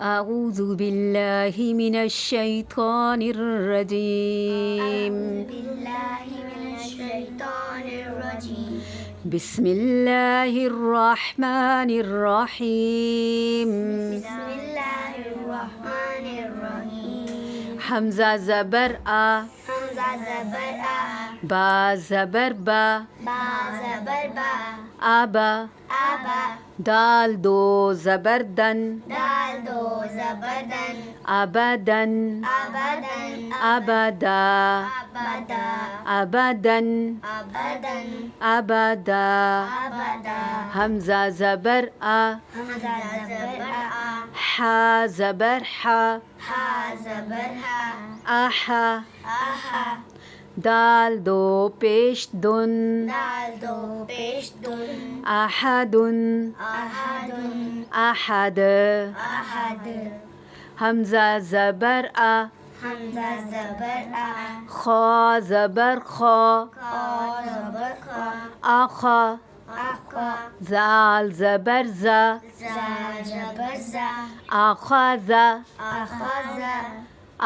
أعوذ بالله من الشيطان الرجيم. بسم الله الرحمن الرحيم. حمزة زبر أ، با زبر با، أبا، دال دو زبر دن، أبدا، أبدا، أبدا، أبدا. همزة زبر أ، حا زبر حا، أحا، دال دو پیش دن، أحد، أحد. همزة زبر أ، خا زبر خا، أخا، زال زبر زا، أخذ،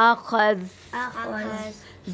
أخذ.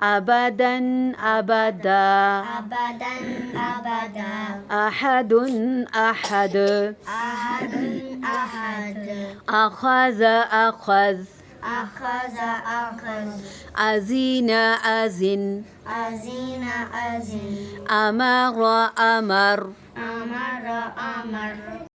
أبدا أبدا، أحد أحد، أخذ أخذ، أزين أزن، أمر أمر.